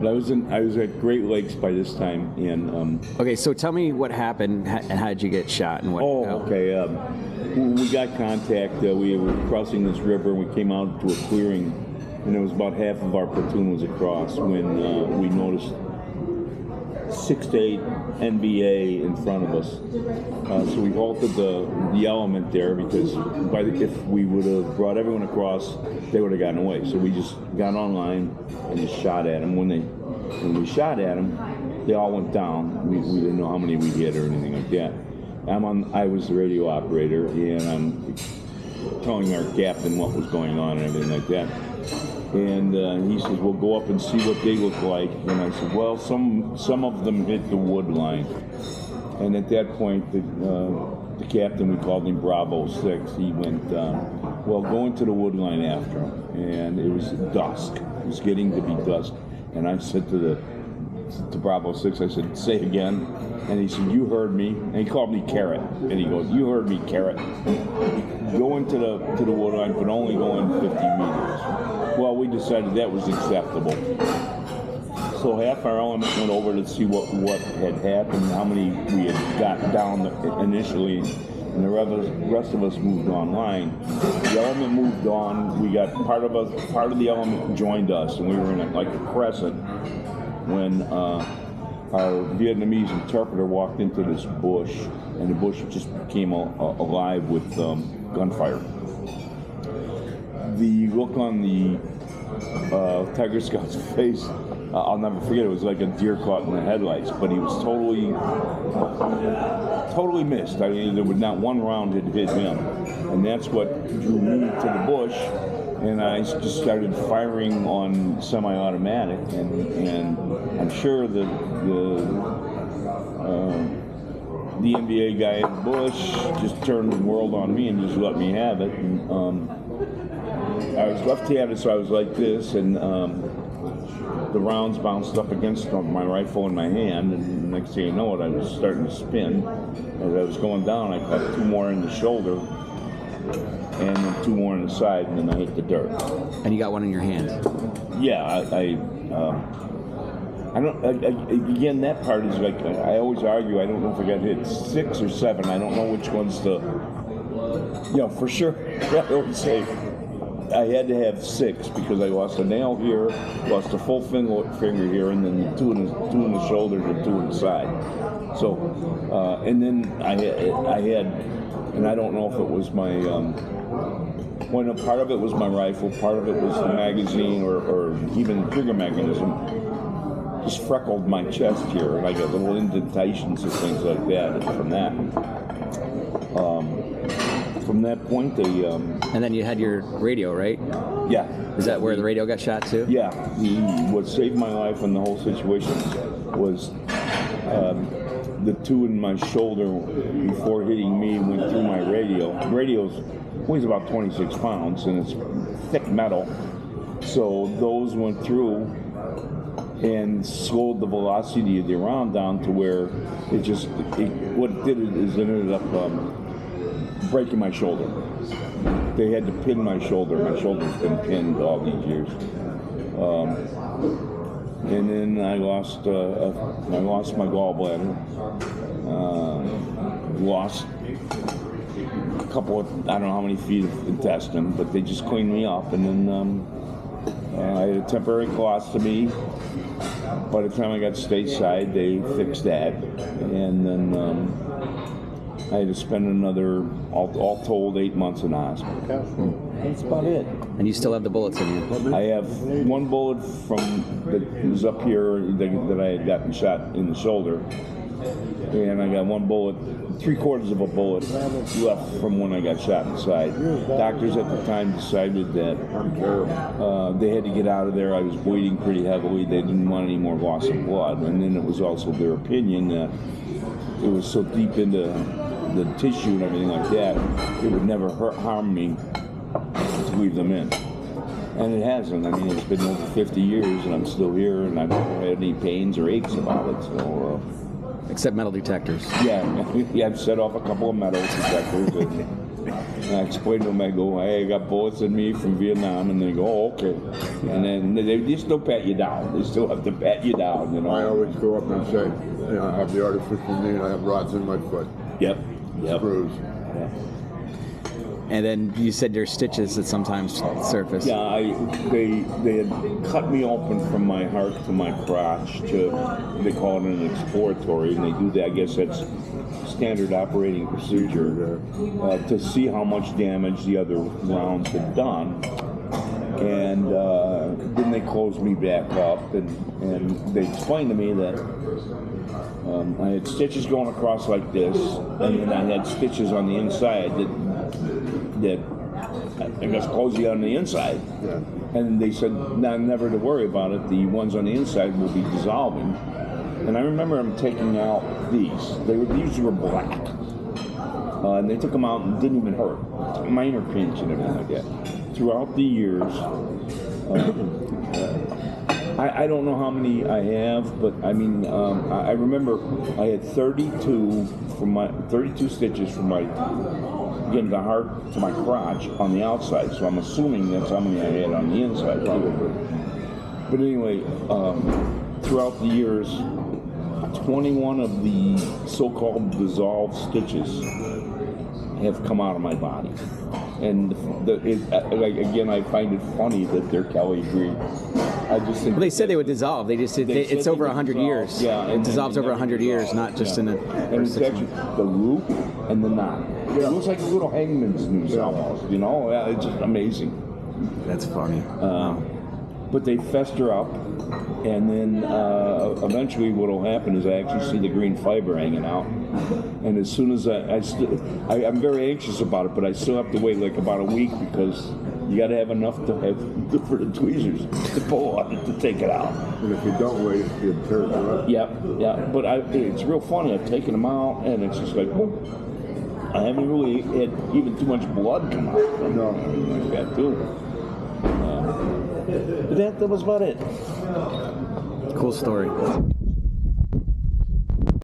But I was at Great Lakes by this time, and Okay, so tell me what happened and how did you get shot and what? okay. We got contact. We were crossing this river, and we came out to a clearing, and there was about half of our platoon was across when we noticed 6 to 8 NBA in front of us. So we halted the element there because if we would have brought everyone across, they would have gotten away. So we just got online and just shot at them. When we shot at them, they all went down. We didn't know how many we hit or anything like that. I was the radio operator, and I'm telling our captain what was going on and everything like that. And he says, "We'll go up and see what they look like." And I said, "Well, some of them hit the wood line." And at that point, the captain, we called him Bravo 6, he went, "Well, go into the wood line after him." And it was dusk. It was getting to be dusk. And I said to Bravo 6, I said, "Say again." And he said, "You heard me." And he called me Carrot. And he goes, "You heard me, Carrot. Go into the wood line, but only go in 50 meters. Well, we decided that was acceptable. So half our element went over to see what had happened, how many we had got down initially, and the rest of us moved online. The element moved on. We got part of the element joined us, and we were in like a crescent when our Vietnamese interpreter walked into this bush, and the bush just became alive with gunfire. The look on the Tiger Scout's face, I'll never forget. It was like a deer caught in the headlights, but he was totally missed. I mean, there was not one round had hit him, and that's what drew me to the bush. And I just started firing on semi-automatic, and I'm sure that the NBA guy in the bush just turned the world on me and just let me have it. And, I was left-handed, so I was like this, and the rounds bounced up against my rifle in my hand, and next thing you know it, I was starting to spin. As I was going down, I caught 2 more in the shoulder, and then 2 more on the side, and then I hit the dirt. And you got one in your hand? Yeah, I don't. Again, that part is like I always argue. I don't know if I got hit 6 or 7. I don't know which one's the. For sure. I always say I had to have 6 because I lost a nail here, lost a full finger here, and then 2 in the shoulders and 2 in the side. So, and then I had, and I don't know if it was my. Well, part of it was my rifle, part of it was the magazine, or even the trigger mechanism. Just freckled my chest here, and I got little indentations and things like that. And from that point, they. And then you had your radio, right? Yeah. Is that where the radio got shot too? Yeah. What saved my life in the whole situation was the 2 in my shoulder before hitting me went through my radio. Radio's weighs about 26 pounds, and it's thick metal. So those went through and slowed the velocity of the round down to where what it did is it ended up breaking my shoulder. They had to pin my shoulder. My shoulder's been pinned all these years. And then I lost my gallbladder. Lost a couple of, I don't know how many feet of intestine, but they just cleaned me up. And then I had a temporary colostomy. By the time I got stateside, they fixed that. And then I had to spend another, all told, 8 months in the hospital. That's about it. And you still have the bullets in you? I have 1 bullet that was up here that I had gotten shot in the shoulder. And I got 1 bullet, 3/4 of a bullet left from when I got shot in the side. Doctors at the time decided that they had to get out of there. I was bleeding pretty heavily. They didn't want any more loss of blood. And then it was also their opinion that it was so deep into the tissue and everything like that, it would never harm me to leave them in. And it hasn't. I mean, it's been over 50 years and I'm still here, and I've never had any pains or aches about it. So, except metal detectors. Yeah, I've set off a couple of metal detectors. And I explained to them, I go, hey, I got bullets in me from Vietnam, and they go, oh, okay. And then they still pat you down. They still have to pat you down, you know. I always go up and say, I have the artificial knee and I have rods in my foot. Yep. Screws. Yeah. And then you said there's stitches that sometimes surface. Yeah, they had cut me open from my heart to my crotch to, they call it an exploratory, and they do that, I guess that's standard operating procedure, to see how much damage the other rounds had done. And then they closed me back up, and they explained to me that I had stitches going across like this, and then I had stitches on the inside that I guess close you on the inside. Yeah. And they said, nah, never to worry about it. The ones on the inside will be dissolving. And I remember them taking out these. These were black. And they took them out and didn't even hurt. Minor pinch and everything like that. Throughout the years, I don't know how many I have, but I mean, I remember I had 32 stitches from my, again, the heart to my crotch on the outside. So I'm assuming that's how many I had on the inside, probably. But anyway, throughout the years, 21 of the so-called dissolved stitches have come out of my body. And again, I find it funny that they're Kelly green. I just think. Well, they said they would dissolve. It's over 100 years. Yeah, it dissolves over 100 years, not just in a. And it's actually the root and the knot. Yeah. It looks like a little hangman's noose almost. You know, it's just amazing. That's funny. But they fester up, and then eventually what will happen is I actually see the green fiber hanging out. And as soon as I'm very anxious about it, but I still have to wait like about a week because you got to have enough for the tweezers to pull on it to take it out. And if you don't wait, you tear it up. Yeah. But it's real funny. I've taken them out, and it's just like, whoop. I haven't really had even too much blood come out from No. like that too. But that was about it. Cool story.